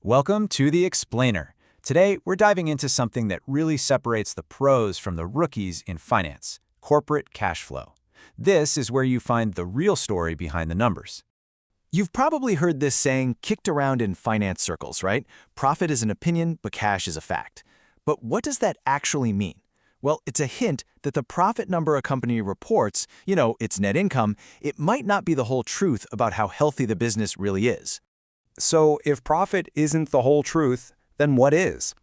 Welcome to The Explainer. Today, we're diving into something that really separates the pros from the rookies in finance: corporate cash flow. This is where you find the real story behind the numbers. You've probably heard this saying kicked around in finance circles, right? Profit is an opinion, but cash is a fact. But what does that actually mean? Well, it's a hint that the profit number a company reports, its net income, it might not be the whole truth about how healthy the business really is. So if profit isn't the whole truth, then what is?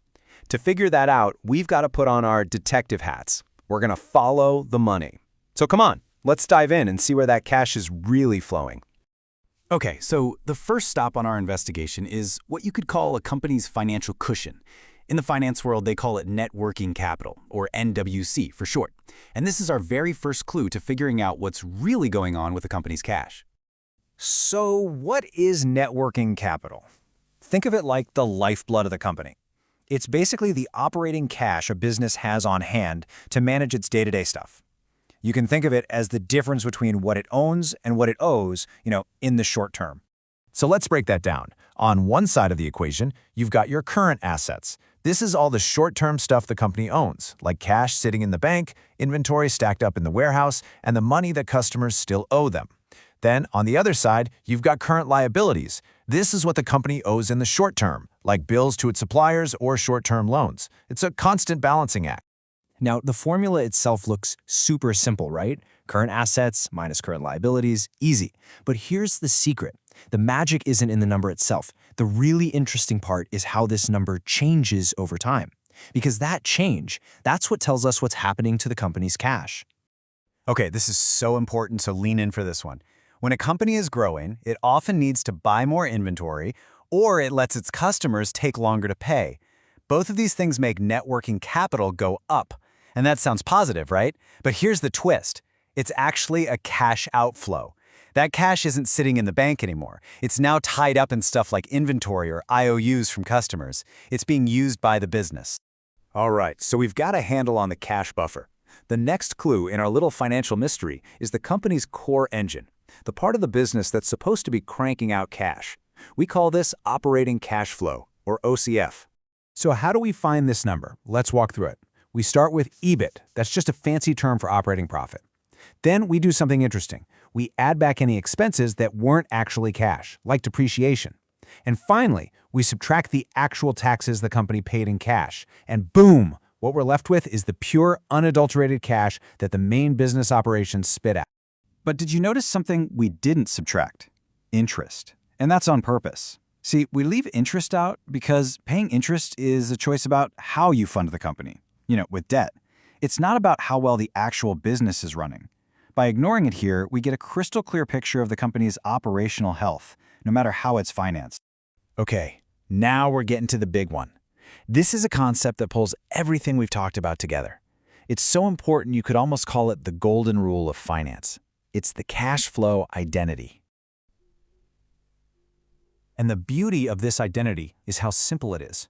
To figure that out, we've got to put on our detective hats. We're going to follow the money. So come on, let's dive in and see where that cash is really flowing. Okay, so the first stop on our investigation is what you could call a company's financial cushion. In the finance world, they call it net working capital, or NWC for short. And this is our very first clue to figuring out what's really going on with a company's cash. So what is net working capital? Think of it like the lifeblood of the company. It's basically the operating cash a business has on hand to manage its day-to-day stuff. You can think of it as the difference between what it owns and what it owes, in the short term. So let's break that down. On one side of the equation, you've got your current assets. This is all the short-term stuff the company owns, like cash sitting in the bank, inventory stacked up in the warehouse, and the money that customers still owe them. Then, on the other side, you've got current liabilities. This is what the company owes in the short term, like bills to its suppliers or short-term loans. It's a constant balancing act. Now, the formula itself looks super simple, right? Current assets minus current liabilities, easy. But here's the secret. The magic isn't in the number itself. The really interesting part is how this number changes over time. Because that change, that's what tells us what's happening to the company's cash. Okay, this is so important, so lean in for this one. When a company is growing, it often needs to buy more inventory, or it lets its customers take longer to pay. Both of these things make net working capital go up. And that sounds positive, right? But here's the twist. It's actually a cash outflow. That cash isn't sitting in the bank anymore. It's now tied up in stuff like inventory or IOUs from customers. It's being used by the business. All right, so we've got a handle on the cash buffer. The next clue in our little financial mystery is the company's core engine, the part of the business that's supposed to be cranking out cash. We call this operating cash flow, or OCF. So how do we find this number? Let's walk through it. We start with EBIT. That's just a fancy term for operating profit. Then we do something interesting. We add back any expenses that weren't actually cash, like depreciation. And finally, we subtract the actual taxes the company paid in cash. And boom! What we're left with is the pure, unadulterated cash that the main business operations spit out. But did you notice something we didn't subtract? Interest. And that's on purpose. See, we leave interest out because paying interest is a choice about how you fund the company. With debt. It's not about how well the actual business is running. By ignoring it here, we get a crystal clear picture of the company's operational health, no matter how it's financed. Okay, now we're getting to the big one. This is a concept that pulls everything we've talked about together. It's so important you could almost call it the golden rule of finance. It's the cash flow identity. And the beauty of this identity is how simple it is.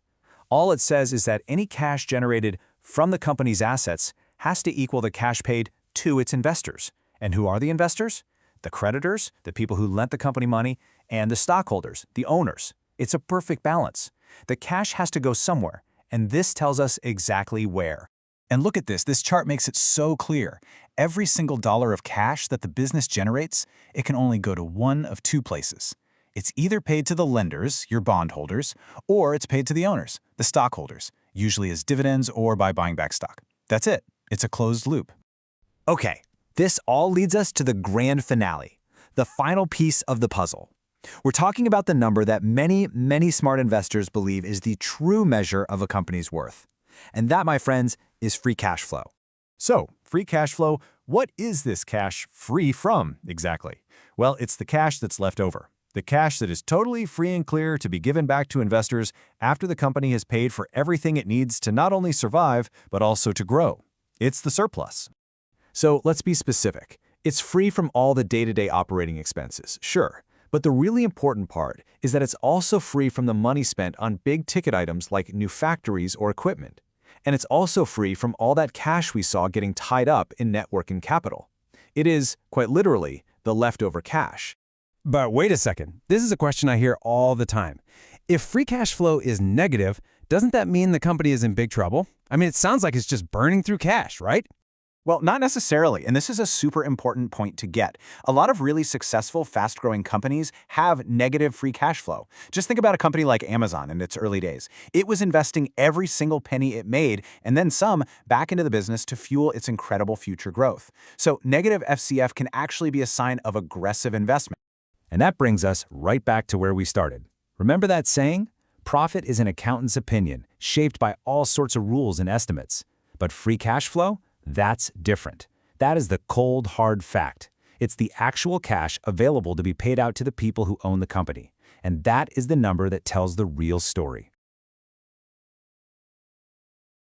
All it says is that any cash generated from the company's assets has to equal the cash paid to its investors. And who are the investors? The creditors, the people who lent the company money, and the stockholders, the owners. It's a perfect balance. The cash has to go somewhere, and this tells us exactly where. And look at this. This chart makes it so clear. Every single dollar of cash that the business generates, it can only go to one of two places. It's either paid to the lenders, your bondholders, or it's paid to the owners, the stockholders, usually as dividends or by buying back stock. That's it. It's a closed loop. Okay, this all leads us to the grand finale, the final piece of the puzzle. We're talking about the number that many, many smart investors believe is the true measure of a company's worth. And that, my friends, is free cash flow. So, free cash flow, what is this cash free from exactly? Well, it's the cash that's left over. The cash that is totally free and clear to be given back to investors after the company has paid for everything it needs to not only survive, but also to grow. It's the surplus. So let's be specific. It's free from all the day-to-day operating expenses, sure. But the really important part is that it's also free from the money spent on big-ticket items like new factories or equipment. And it's also free from all that cash we saw getting tied up in net working capital. It is, quite literally, the leftover cash. But wait a second, this is a question I hear all the time. If free cash flow is negative, doesn't that mean the company is in big trouble? I mean, it sounds like it's just burning through cash, right? Well, not necessarily, and this is a super important point to get. A lot of really successful, fast-growing companies have negative free cash flow. Just think about a company like Amazon in its early days. It was investing every single penny it made, and then some, back into the business to fuel its incredible future growth. So negative FCF can actually be a sign of aggressive investment. And that brings us right back to where we started. Remember that saying? Profit is an accountant's opinion, shaped by all sorts of rules and estimates. But free cash flow? That's different. That is the cold, hard fact. It's the actual cash available to be paid out to the people who own the company. And that is the number that tells the real story.